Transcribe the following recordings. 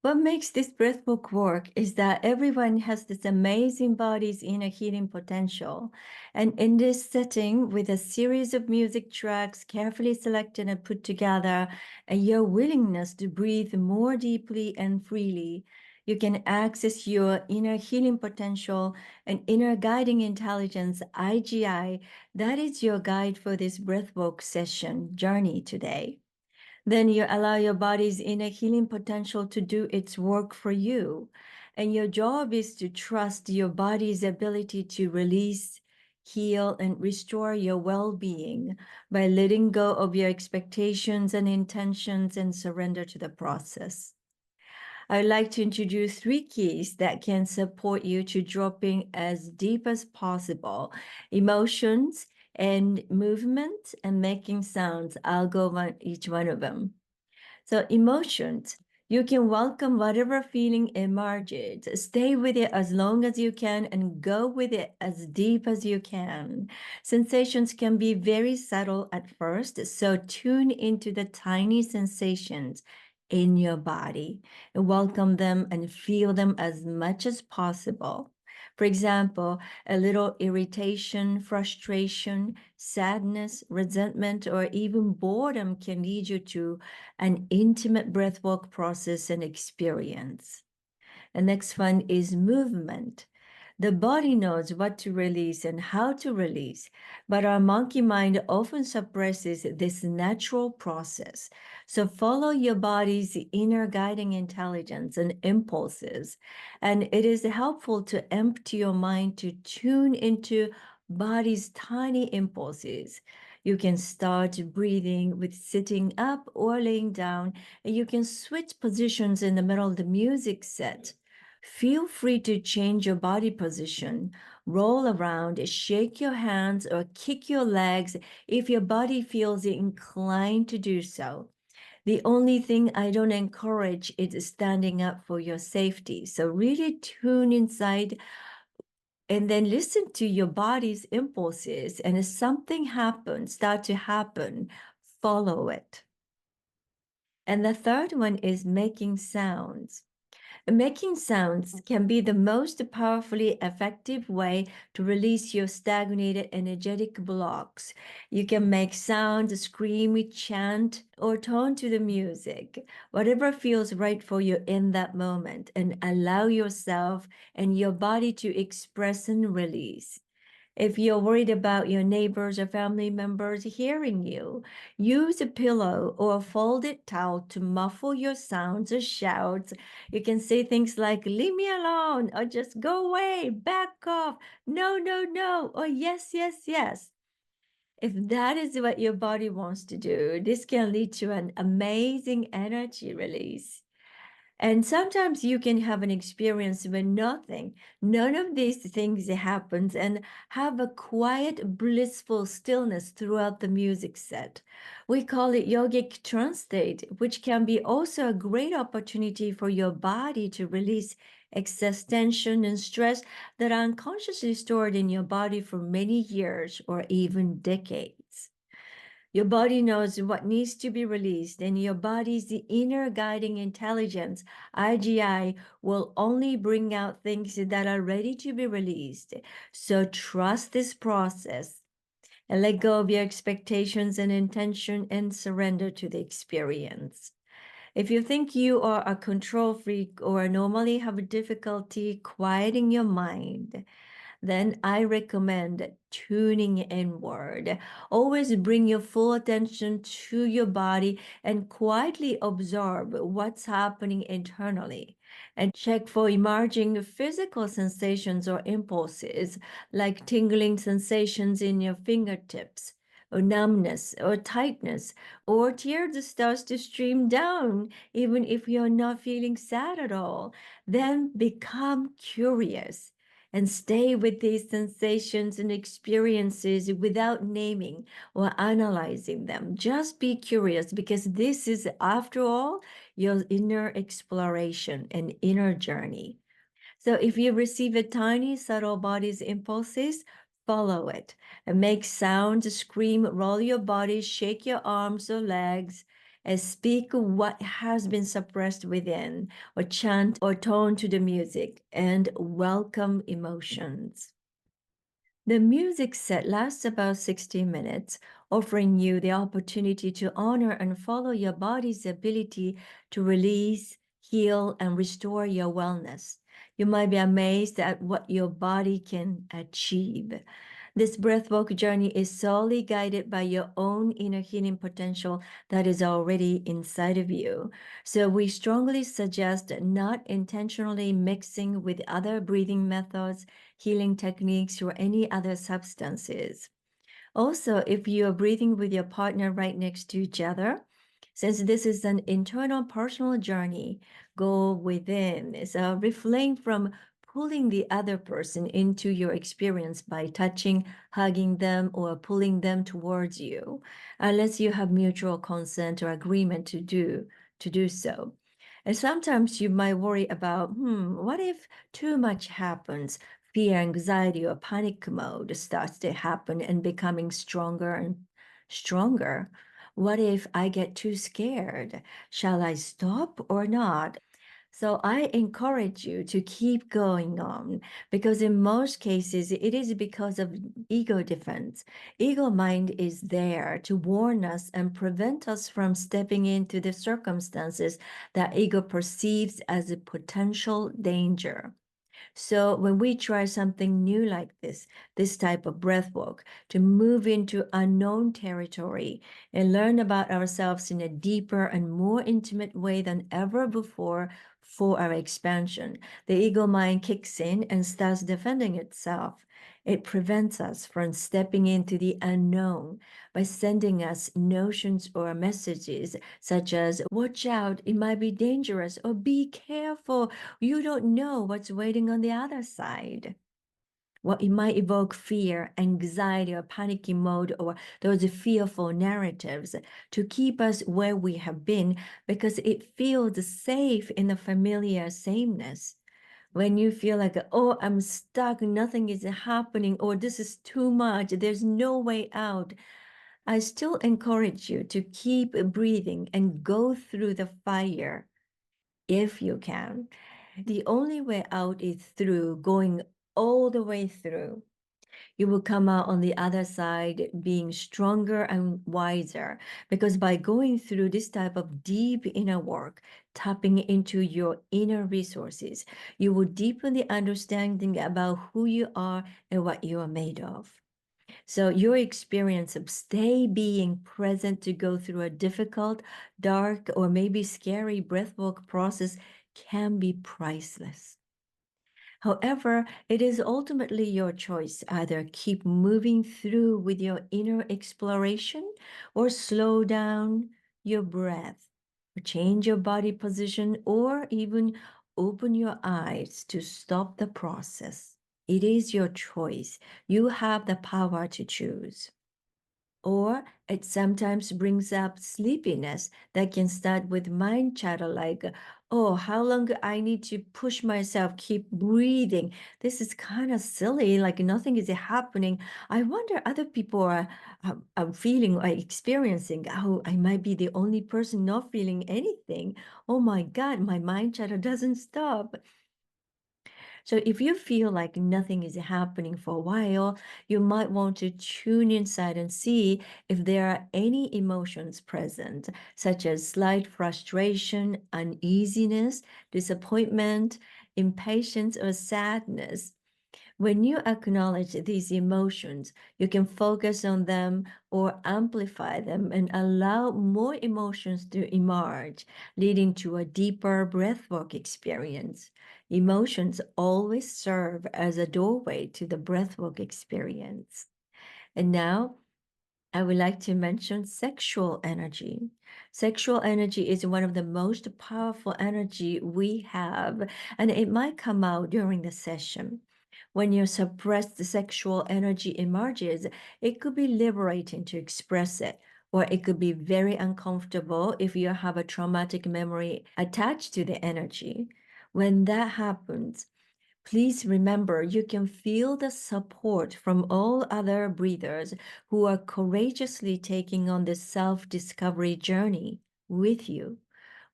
What makes this breathwork work is that everyone has this amazing body's inner healing potential. And in this setting, with a series of music tracks carefully selected and put together, and your willingness to breathe more deeply and freely, you can access your inner healing potential and inner guiding intelligence, IGI. That is your guide for this breathwork session journey today. Then you allow your body's inner healing potential to do its work for you. And your job is to trust your body's ability to release, heal, and restore your well being by letting go of your expectations and intentions and surrender to the process. I would like to introduce 3 keys that can support you to dropping as deep as possible: emotions and movement and making sounds. I'll go on each one of them. So emotions, you can welcome whatever feeling emerges. Stay with it as long as you can and go with it as deep as you can. Sensations can be very subtle at first, so tune into the tiny sensations in your body and welcome them and feel them as much as possible. For example, a little irritation, frustration, sadness, resentment, or even boredom can lead you to an intimate breathwork process and experience. The next one is movement. The body knows what to release and how to release, but our monkey mind often suppresses this natural process. So follow your body's inner guiding intelligence and impulses. And it is helpful to empty your mind to tune into body's tiny impulses. You can start breathing with sitting up or laying down, and you can switch positions in the middle of the music set. Feel free to change your body position, roll around, shake your hands, or kick your legs if your body feels inclined to do so. The only thing I don't encourage is standing up for your safety. So really tune inside and then listen to your body's impulses. And if something happens, start to happen, follow it. And the third one is making sounds. Making sounds can be the most powerfully effective way to release your stagnated energetic blocks. You can make sounds, scream, chant, or tone to the music, whatever feels right for you in that moment, and allow yourself and your body to express and release. If you're worried about your neighbors or family members hearing you, use a pillow or a folded towel to muffle your sounds or shouts. You can say things like, "Leave me alone," or "Just go away, back off, no, no, no," or "Yes, yes, yes." If that is what your body wants to do, this can lead to an amazing energy release. And sometimes you can have an experience when none of these things happens, and have a quiet, blissful stillness throughout the music set. We call it yogic trance state, which can be also a great opportunity for your body to release excess tension and stress that are unconsciously stored in your body for many years or even decades. Your body knows what needs to be released, and your body's inner guiding intelligence, IGI, will only bring out things that are ready to be released. So trust this process and let go of your expectations and intention and surrender to the experience. If you think you are a control freak or normally have difficulty quieting your mind, then I recommend tuning inward. Always bring your full attention to your body and quietly observe what's happening internally. And check for emerging physical sensations or impulses, like tingling sensations in your fingertips, or numbness, or tightness, or tears starts to stream down, even if you're not feeling sad at all. Then become curious and stay with these sensations and experiences without naming or analyzing them. Just be curious, because this is, after all, your inner exploration and inner journey. So if you receive a tiny, subtle body's impulses, follow it and make sounds, scream, roll your body, shake your arms or legs, and speak what has been suppressed within, or chant or tone to the music, and welcome emotions. The music set lasts about 60 minutes, offering you the opportunity to honor and follow your body's ability to release, heal, and restore your wellness. You might be amazed at what your body can achieve. This breathwork journey is solely guided by your own inner healing potential that is already inside of you. So we strongly suggest not intentionally mixing with other breathing methods, healing techniques, or any other substances. Also, if you are breathing with your partner right next to each other, since this is an internal personal journey, go within. So refrain from pulling the other person into your experience by touching, hugging them, or pulling them towards you, unless you have mutual consent or agreement to do so. And sometimes you might worry about, what if too much happens? Fear, anxiety, or panic mode starts to happen and becoming stronger and stronger. What if I get too scared? Shall I stop or not? So I encourage you to keep going on, because in most cases, it is because of ego defense. Ego mind is there to warn us and prevent us from stepping into the circumstances that ego perceives as a potential danger. So when we try something new like this type of breath work, to move into unknown territory and learn about ourselves in a deeper and more intimate way than ever before for our expansion, the ego mind kicks in and starts defending itself. It prevents us from stepping into the unknown by sending us notions or messages such as, watch out, it might be dangerous, or be careful, you don't know what's waiting on the other side. Well, it might evoke fear, anxiety, or panicky mode, or those fearful narratives to keep us where we have been because it feels safe in the familiar sameness. When you feel like, oh, I'm stuck, nothing is happening, or this is too much, there's no way out, I still encourage you to keep breathing and go through the fire if you can. The only way out is through going all the way through. You will come out on the other side being stronger and wiser, because by going through this type of deep inner work, tapping into your inner resources, you will deepen the understanding about who you are and what you are made of. So your experience of stay being present to go through a difficult, dark, or maybe scary breathwork process can be priceless. However, it is ultimately your choice. Either keep moving through with your inner exploration or slow down your breath, or change your body position, or even open your eyes to stop the process. It is your choice. You have the power to choose. Or it sometimes brings up sleepiness that can start with mind chatter like, oh, how long I need to push myself, keep breathing. This is kind of silly, like nothing is happening. I wonder other people are feeling or experiencing, oh, I might be the only person not feeling anything. Oh my God, my mind chatter doesn't stop. So if you feel like nothing is happening for a while, you might want to tune inside and see if there are any emotions present, such as slight frustration, uneasiness, disappointment, impatience, or sadness. When you acknowledge these emotions, you can focus on them or amplify them and allow more emotions to emerge, leading to a deeper breathwork experience. Emotions always serve as a doorway to the breathwork experience. And now, I would like to mention sexual energy. Sexual energy is one of the most powerful energy we have, and it might come out during the session. When your suppressed sexual energy emerges, it could be liberating to express it, or it could be very uncomfortable if you have a traumatic memory attached to the energy. When that happens, please remember you can feel the support from all other breathers who are courageously taking on this self-discovery journey. with you.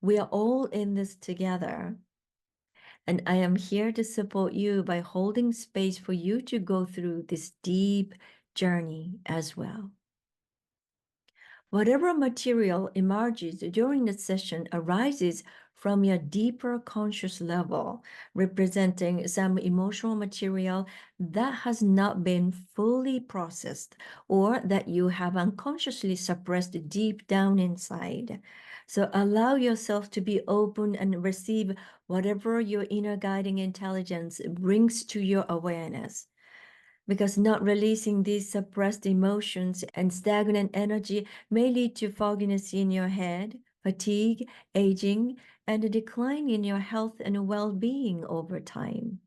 We are all in this together. And I am here to support you by holding space for you to go through this deep journey as well. Whatever material emerges during the session arises from your deeper conscious level, representing some emotional material that has not been fully processed or that you have unconsciously suppressed deep down inside. So allow yourself to be open and receive whatever your inner guiding intelligence brings to your awareness, because not releasing these suppressed emotions and stagnant energy may lead to fogginess in your head, fatigue, aging, and a decline in your health and well-being over time.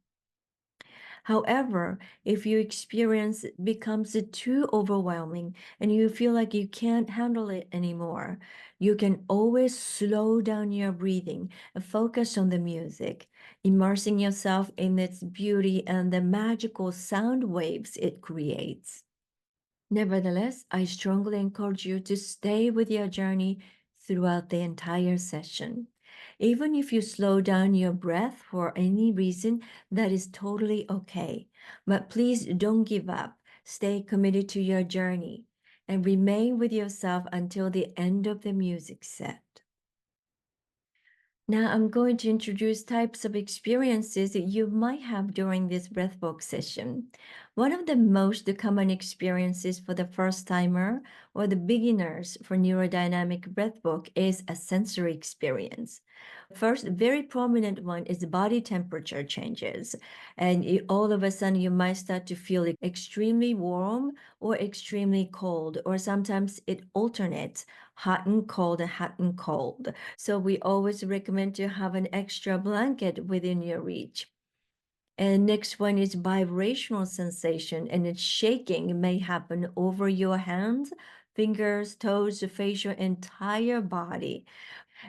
However, if your experience becomes too overwhelming and you feel like you can't handle it anymore, you can always slow down your breathing and focus on the music, immersing yourself in its beauty and the magical sound waves it creates. Nevertheless, I strongly encourage you to stay with your journey throughout the entire session. Even if you slow down your breath for any reason, that is totally okay. But please don't give up. Stay committed to your journey and remain with yourself until the end of the music set. Now I'm going to introduce types of experiences that you might have during this breathwork session. One of the most common experiences for the first timer or the beginners for neurodynamic breathwork is a sensory experience. First, very prominent one is body temperature changes. And all of a sudden, you might start to feel extremely warm or extremely cold, or sometimes it alternates hot and cold and hot and cold. So we always recommend to have an extra blanket within your reach. And next one is vibrational sensation, and its shaking may happen over your hands, fingers, toes, the face, your entire body.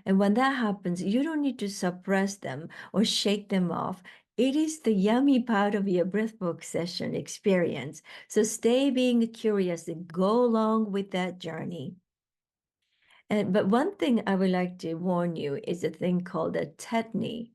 And when that happens, you don't need to suppress them or shake them off. It is the yummy part of your breathwork session experience. So stay being curious and go along with that journey. But one thing I would like to warn you is a thing called a tetany.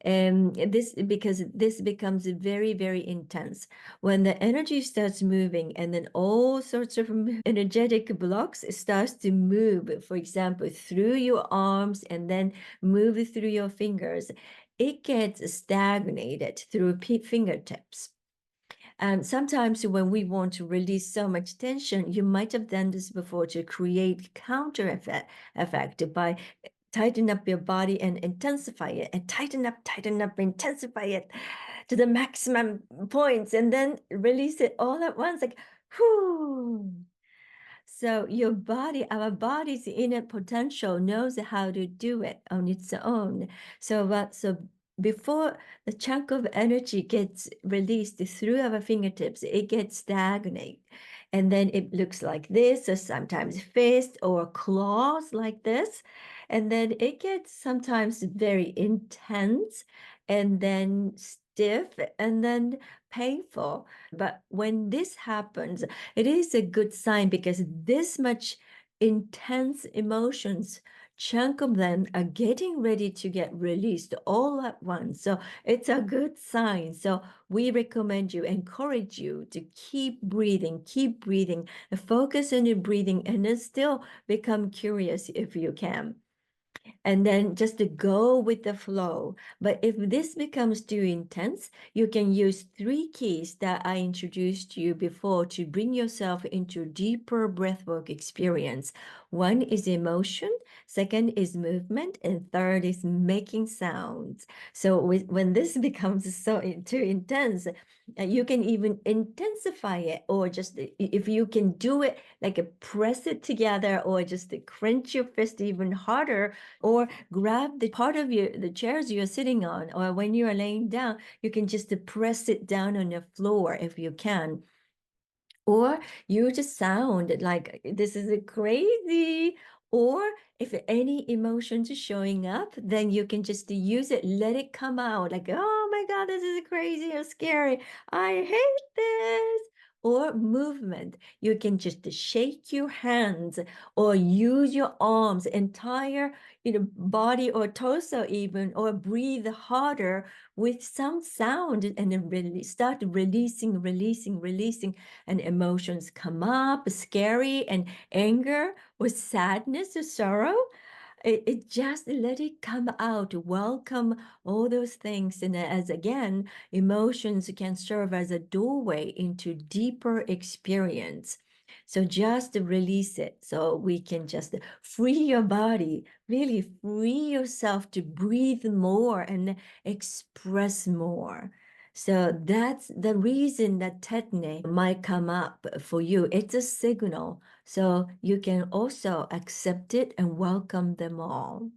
Because this becomes very, very intense. When the energy starts moving and then all sorts of energetic blocks starts to move, for example, through your arms and then move through your fingers, it gets stagnated through fingertips. And sometimes when we want to release so much tension, you might have done this before to create counter effect by tighten up your body and intensify it, and tighten up, intensify it to the maximum points, and then release it all at once, like, whoo. So your body, our body's inner potential knows how to do it on its own. So before the chunk of energy gets released through our fingertips, it gets stagnate. And then it looks like this, or sometimes fist or claws like this. And then it gets sometimes very intense and then stiff and then painful. But when this happens, it is a good sign, because this much intense emotions, chunk of them are getting ready to get released all at once. So it's a good sign. So we recommend you, encourage you to keep breathing, and focus on your breathing, and then still become curious if you can. And then just to go with the flow. But if this becomes too intense, you can use 3 keys that I introduced to you before to bring yourself into deeper breathwork experience. One is emotion, second is movement, and third is making sounds. So when this becomes too intense, you can even intensify it, or just if you can do it, like press it together, or just clench your fist even harder, or grab the part of the chairs you're sitting on, or when you are laying down, you can just press it down on the floor if you can. Or you just sound like this is crazy. Or if any emotions is showing up, then you can just use it, let it come out like, oh my God, this is crazy or scary. I hate this. or movement. You can just shake your hands or use your arms, entire body or torso even, or breathe harder with some sound, and then really start releasing, and emotions come up, scary and anger or sadness or sorrow. It just let it come out, welcome all those things. And as again, emotions can serve as a doorway into deeper experience. So just release it so we can just free your body, really free yourself to breathe more and express more. So that's the reason that tetany might come up for you. It's a signal. So you can also accept it and welcome them all.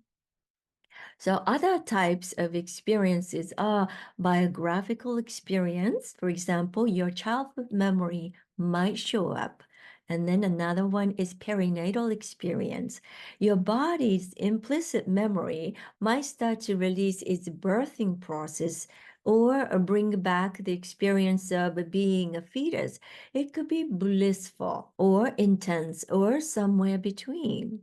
So other types of experiences are biographical experience. For example, your childhood memory might show up. And then another one is perinatal experience. Your body's implicit memory might start to release its birthing process or bring back the experience of being a fetus. It could be blissful or intense or somewhere between.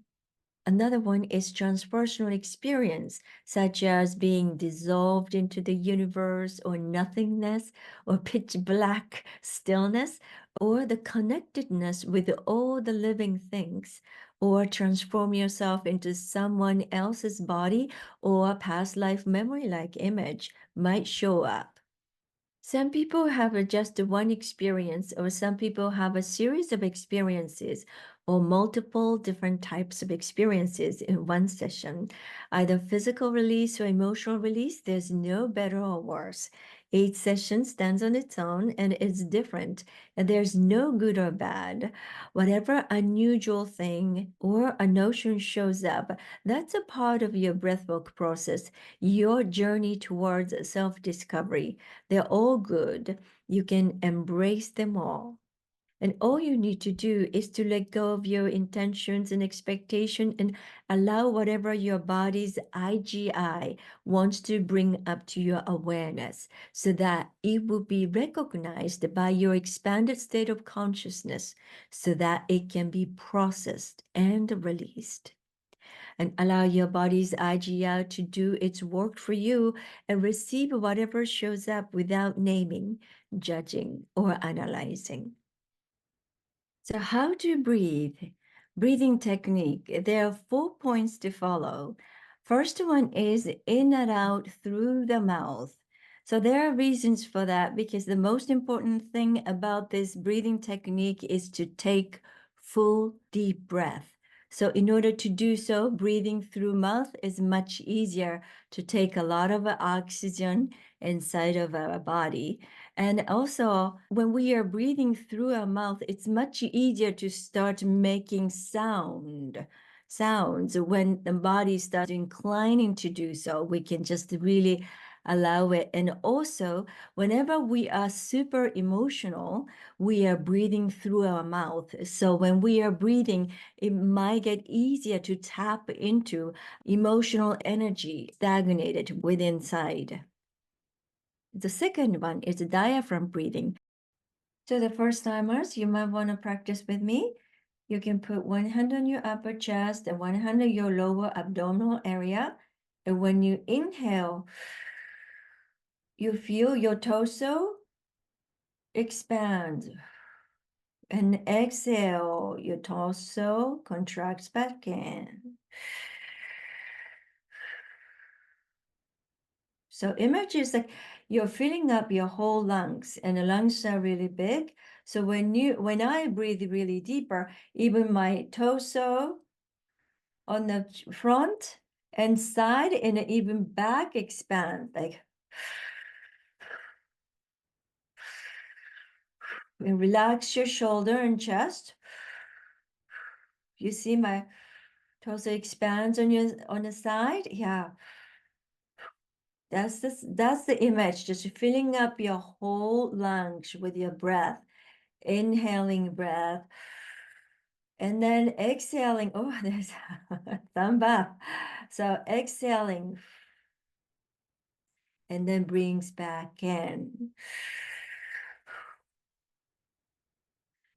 Another one is transpersonal experience, such as being dissolved into the universe or nothingness or pitch black stillness, or the connectedness with all the living things, or transform yourself into someone else's body, or past life memory like image might show up. Some people have just one experience, or some people have a series of experiences, or multiple different types of experiences in one session. Either physical release or emotional release, there's no better or worse. Each session stands on its own and is different, and there's no good or bad. Whatever unusual thing or a notion shows up, that's a part of your breathwork process, your journey towards self-discovery. They're all good. You can embrace them all. And all you need to do is to let go of your intentions and expectation and allow whatever your body's IGI wants to bring up to your awareness so that it will be recognized by your expanded state of consciousness so that it can be processed and released. And allow your body's IGI to do its work for you and receive whatever shows up without naming, judging, or analyzing. So how to breathe? Breathing technique. There are 4 points to follow. First one is in and out through the mouth. So there are reasons for that because the most important thing about this breathing technique is to take full deep breath. So in order to do so, breathing through mouth is much easier to take a lot of oxygen inside of our body. And also, when we are breathing through our mouth, it's much easier to start making sounds. When the body starts inclining to do so, we can just really allow it. And also, whenever we are super emotional, we are breathing through our mouth. So when we are breathing, it might get easier to tap into emotional energy stagnated within inside. The second one is diaphragm breathing. So the first timers, you might want to practice with me. You can put one hand on your upper chest and one hand on your lower abdominal area. And when you inhale, you feel your torso expand. And exhale, your torso contracts back in. So imagine like you're filling up your whole lungs, and the lungs are really big. So when I breathe really deeper, even my torso on the front and side and even back expand. Like and relax your shoulder and chest. You see my torso expands on the side. Yeah. That's the image, just filling up your whole lungs with your breath, inhaling breath, and then exhaling. Oh, there's a thumb up. So exhaling, and then brings back in.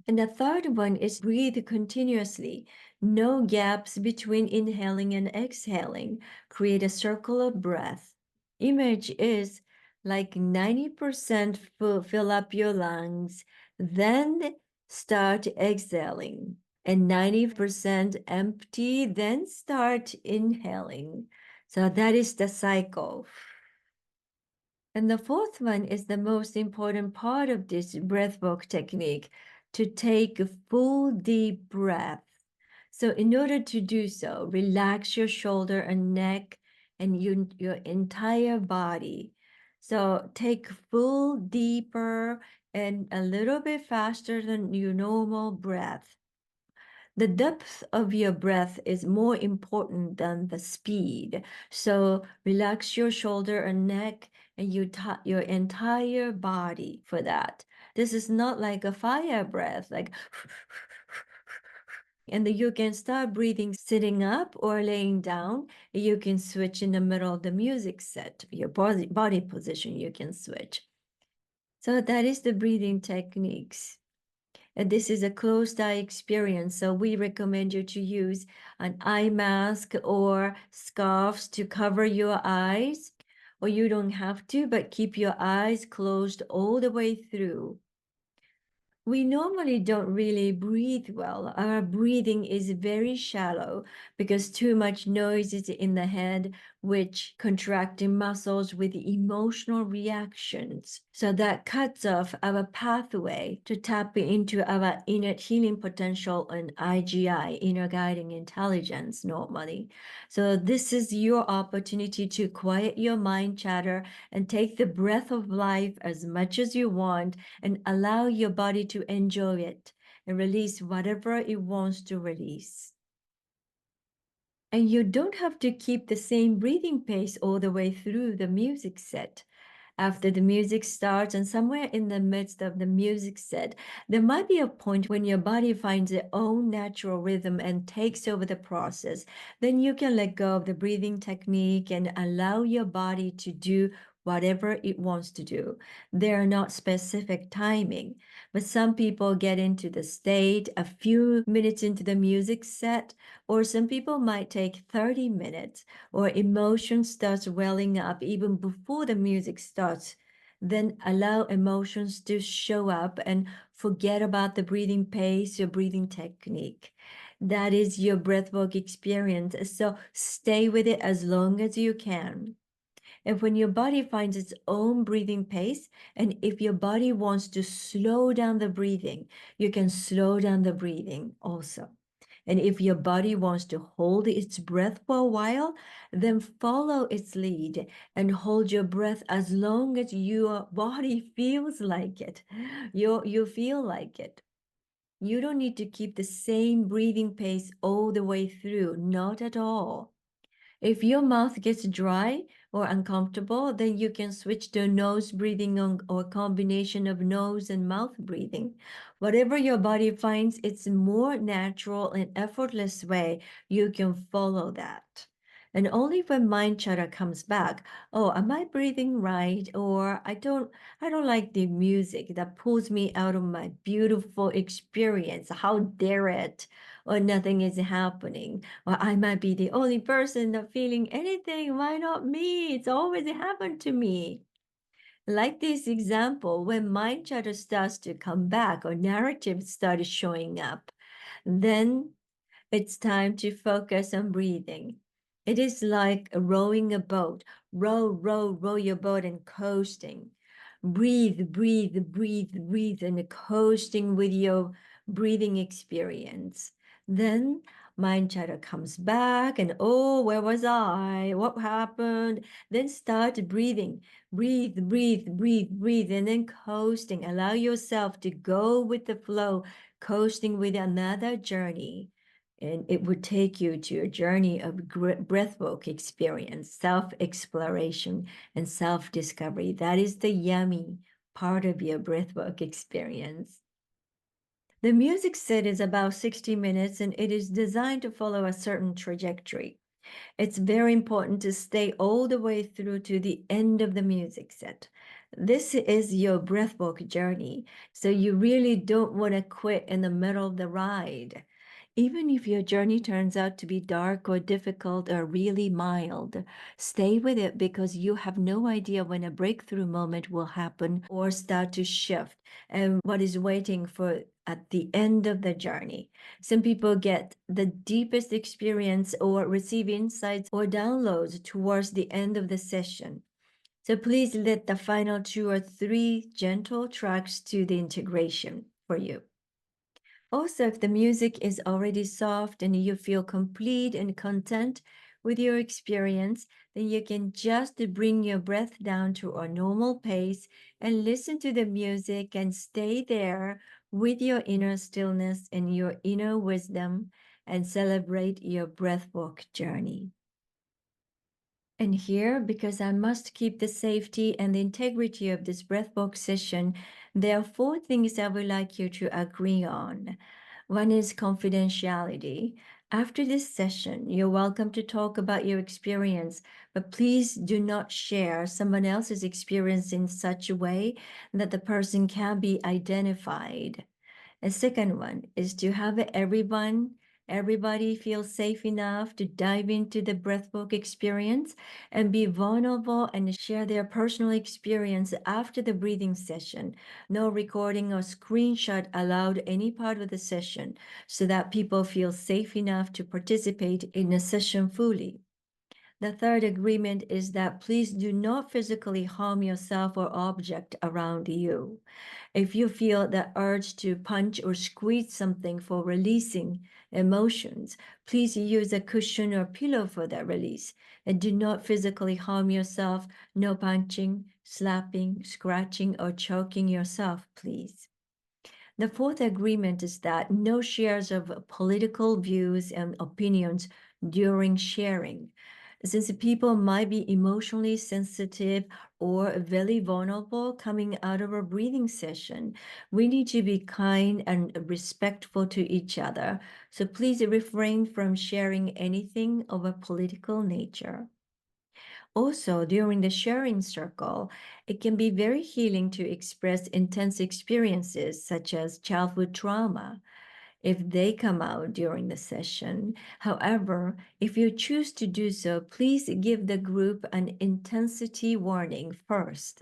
And the third one is breathe continuously. No gaps between inhaling and exhaling. Create a circle of breath. Image is like 90% fill up your lungs, then start exhaling. And 90% empty, then start inhaling. So that is the cycle. And the fourth one is the most important part of this breathwork technique, to take a full deep breath. So in order to do so, relax your shoulder and neck and your entire body. So take full, deeper, and a little bit faster than your normal breath. The depth of your breath is more important than the speed. So relax your shoulder and neck and your entire body for that. This is not like a fire breath, like, and then you can start breathing sitting up or laying down. You can switch in the middle of the music set, your body position, you can switch. So that is the breathing techniques. And this is a closed eye experience, so we recommend you to use an eye mask or scarves to cover your eyes, or you don't have to, but keep your eyes closed all the way through. We normally don't really breathe well. Our breathing is very shallow because too much noise is in the head, which contracting muscles with emotional reactions. So that cuts off our pathway to tap into our innate healing potential and IGI, inner guiding intelligence, normally. So this is your opportunity to quiet your mind chatter and take the breath of life as much as you want and allow your body to enjoy it and release whatever it wants to release. And you don't have to keep the same breathing pace all the way through the music set. After the music starts and somewhere in the midst of the music set, there might be a point when your body finds its own natural rhythm and takes over the process. Then you can let go of the breathing technique and allow your body to do whatever it wants to do. There are not specific timing, but some people get into the state a few minutes into the music set, or some people might take 30 minutes, or emotion starts welling up even before the music starts. Then allow emotions to show up and forget about the breathing pace, your breathing technique. That is your breathwork experience. So stay with it as long as you can. And when your body finds its own breathing pace, and if your body wants to slow down the breathing, you can slow down the breathing also. And if your body wants to hold its breath for a while, then follow its lead and hold your breath as long as your body feels like it. You feel like it. You don't need to keep the same breathing pace all the way through, not at all. If your mouth gets dry or uncomfortable, then you can switch to nose breathing or combination of nose and mouth breathing. Whatever your body finds, it's more natural and effortless way, you can follow that. And only when mind chatter comes back, oh, am I breathing right? Or I don't like the music that pulls me out of my beautiful experience. How dare it? Or nothing is happening. Or I might be the only person not feeling anything. Why not me? It's always happened to me. Like this example, when mind chatter starts to come back or narrative started showing up, then it's time to focus on breathing. It is like rowing a boat. Row your boat and coasting. Breathe, and coasting with your breathing experience. Then mind chatter comes back and, oh, where was I? What happened? Then start breathing. Breathe, and then coasting. Allow yourself to go with the flow, coasting with another journey. And it would take you to a journey of breathwork experience, self-exploration, and self-discovery. That is the yummy part of your breathwork experience. The music set is about 60 minutes and it is designed to follow a certain trajectory. It's very important to stay all the way through to the end of the music set. This is your breathwork journey, so you really don't want to quit in the middle of the ride. Even if your journey turns out to be dark or difficult or really mild, stay with it because you have no idea when a breakthrough moment will happen or start to shift and what is waiting for at the end of the journey. Some people get the deepest experience or receive insights or downloads towards the end of the session. So please let the final 2 or 3 gentle tracks to the integration for you. Also, if the music is already soft and you feel complete and content with your experience, then you can just bring your breath down to a normal pace and listen to the music and stay there with your inner stillness and your inner wisdom and celebrate your breathwork journey. And here, because I must keep the safety and the integrity of this breathwork session, there are 4 things I would like you to agree on. One is confidentiality. After this session, you're welcome to talk about your experience, but please do not share someone else's experience in such a way that the person can be identified. A second one is to have everybody feel safe enough to dive into the breathwork experience and be vulnerable and share their personal experience after the breathing session. No recording or screenshot allowed any part of the session so that people feel safe enough to participate in the session fully. The third agreement is that please do not physically harm yourself or object around you. If you feel the urge to punch or squeeze something for releasing emotions, please use a cushion or pillow for that release. And do not physically harm yourself. No punching, slapping, scratching, or choking yourself, please. The fourth agreement is that no shares of political views and opinions during sharing. Since people might be emotionally sensitive or very vulnerable coming out of a breathing session, we need to be kind and respectful to each other. So please refrain from sharing anything of a political nature. Also, during the sharing circle, it can be very healing to express intense experiences such as childhood trauma if they come out during the session. However, if you choose to do so, please give the group an intensity warning first.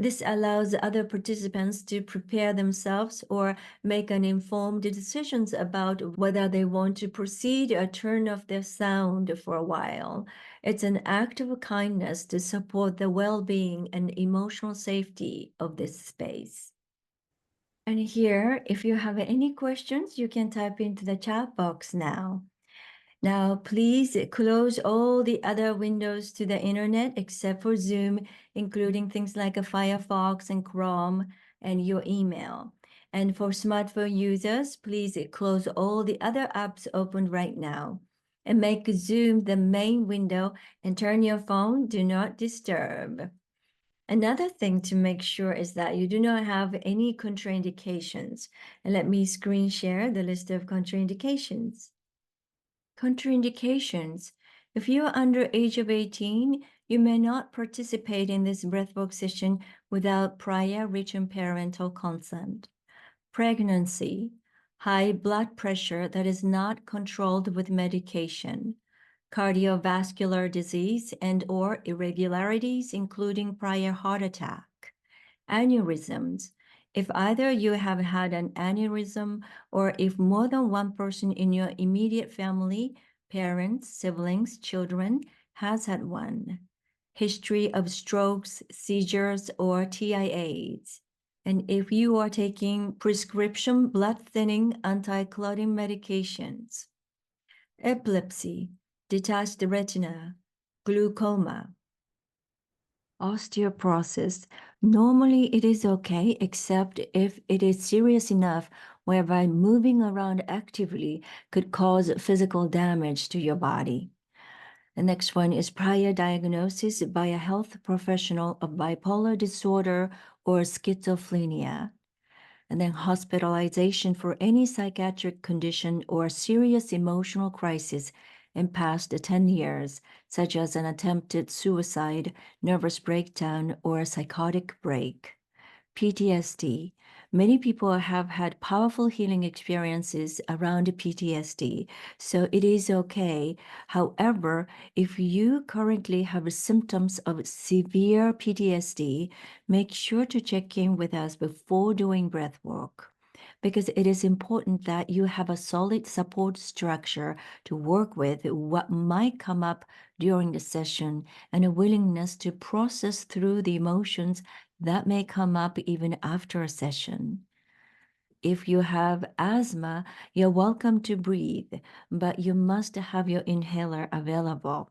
This allows other participants to prepare themselves or make an informed decisions about whether they want to proceed or turn off their sound for a while. It's an act of kindness to support the well-being and emotional safety of this space. And here, if you have any questions, you can type into the chat box now. Now, please close all the other windows to the internet except for Zoom, including things like a Firefox and Chrome and your email. And for smartphone users, please close all the other apps open right now and make Zoom the main window and turn your phone do not disturb. Another thing to make sure is that you do not have any contraindications. And let me screen share the list of contraindications. Contraindications. If you are under age of 18, you may not participate in this breathwork session without prior written parental consent. Pregnancy, high blood pressure that is not controlled with medication, cardiovascular disease and or irregularities including prior heart attack, aneurysms. If either you have had an aneurysm or if more than one person in your immediate family, parents, siblings, children, has had one. History of strokes, seizures, or TIAs. And if you are taking prescription blood thinning anti-clotting medications. Epilepsy, detached retina, glaucoma, osteoporosis. Normally it is okay, except if it is serious enough whereby moving around actively could cause physical damage to your body. The next one is prior diagnosis by a health professional of bipolar disorder or schizophrenia. And then hospitalization for any psychiatric condition or serious emotional crisis in past 10 years, such as an attempted suicide, nervous breakdown, or a psychotic break. PTSD. Many people have had powerful healing experiences around PTSD, so it is okay. However, if you currently have symptoms of severe PTSD, make sure to check in with us before doing breath work, because it is important that you have a solid support structure to work with what might come up during the session and a willingness to process through the emotions that may come up even after a session. If you have asthma, you're welcome to breathe, but you must have your inhaler available.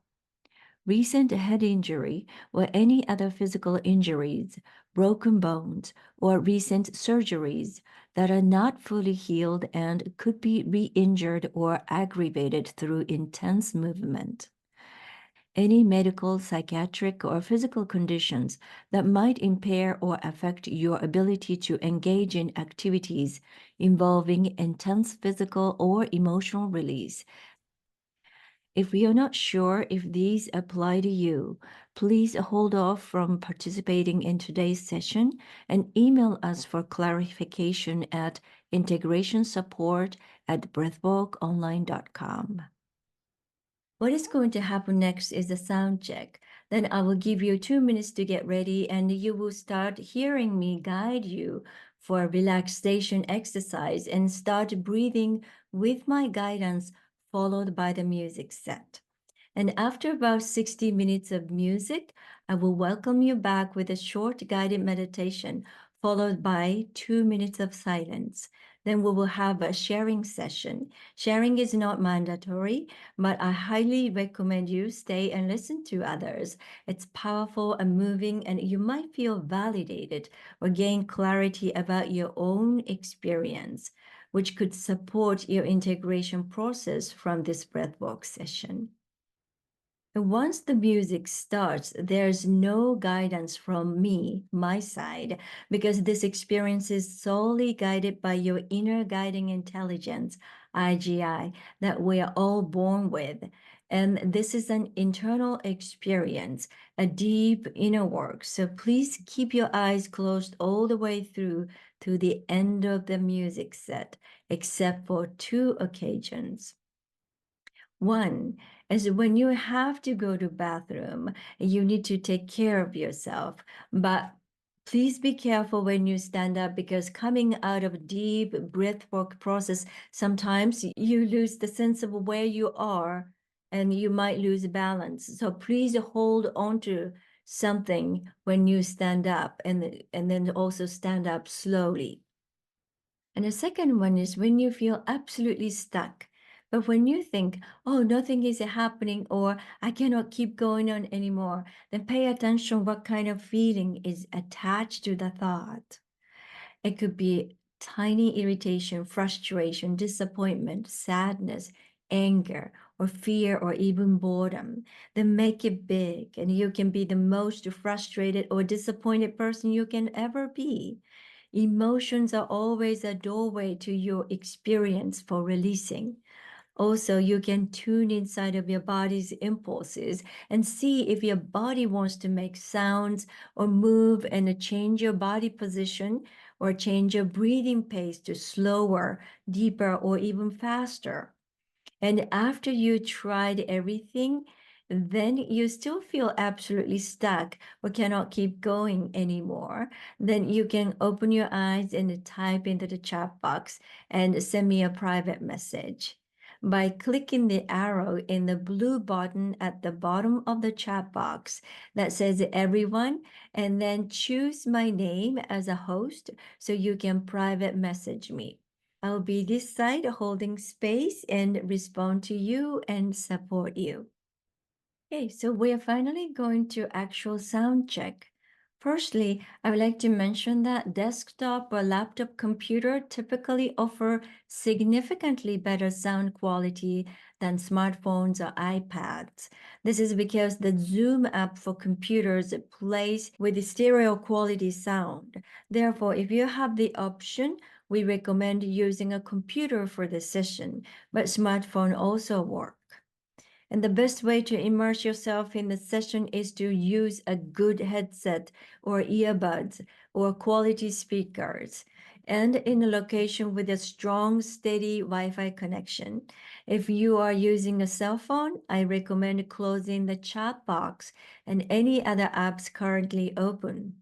Recent head injury or any other physical injuries, broken bones, or recent surgeries that are not fully healed and could be re-injured or aggravated through intense movement. Any medical, psychiatric, or physical conditions that might impair or affect your ability to engage in activities involving intense physical or emotional release. If you're not sure if these apply to you, please hold off from participating in today's session and email us for clarification at integrationsupport@breathworkonline.com. What is going to happen next is a sound check. Then I will give you 2 minutes to get ready, and you will start hearing me guide you for a relaxation exercise and start breathing with my guidance, followed by the music set. And after about 60 minutes of music, I will welcome you back with a short guided meditation, followed by 2 minutes of silence. Then we will have a sharing session. Sharing is not mandatory, but I highly recommend you stay and listen to others. It's powerful and moving, and you might feel validated or gain clarity about your own experience, which could support your integration process from this breathwork session. And once the music starts, there's no guidance from me, my side, because this experience is solely guided by your inner guiding intelligence, IGI, that we are all born with. And this is an internal experience, a deep inner work. So please keep your eyes closed all the way through to the end of the music set, except for 2 occasions. One is when you have to go to bathroom, you need to take care of yourself. But please be careful when you stand up, because coming out of deep breathwork process, sometimes you lose the sense of where you are and you might lose balance. So please hold on to something when you stand up, and then also stand up slowly. And the second one is when you feel absolutely stuck. But when you think, oh, nothing is happening, or I cannot keep going on anymore, then pay attention what kind of feeling is attached to the thought. It could be tiny irritation, frustration, disappointment, sadness, anger, or fear, or even boredom. Then make it big, and you can be the most frustrated or disappointed person you can ever be. Emotions are always a doorway to your experience for releasing. Also, you can tune inside of your body's impulses and see if your body wants to make sounds or move, and change your body position or change your breathing pace to slower, deeper, or even faster. And after you tried everything, then you still feel absolutely stuck or cannot keep going anymore, then you can open your eyes and type into the chat box and send me a private message by clicking the arrow in the blue button at the bottom of the chat box that says everyone, and then choose my name as a host so you can private message me. I'll be this side holding space and respond to you and support you. Okay, so we're finally going to actual sound check. Firstly, I would like to mention that desktop or laptop computer typically offer significantly better sound quality than smartphones or iPads. This is because the Zoom app for computers plays with the stereo quality sound. Therefore, if you have the option, we recommend using a computer for the session, but smartphone also work. And the best way to immerse yourself in the session is to use a good headset or earbuds or quality speakers, and in a location with a strong, steady Wi-Fi connection. If you are using a cell phone, I recommend closing the chat box and any other apps currently open.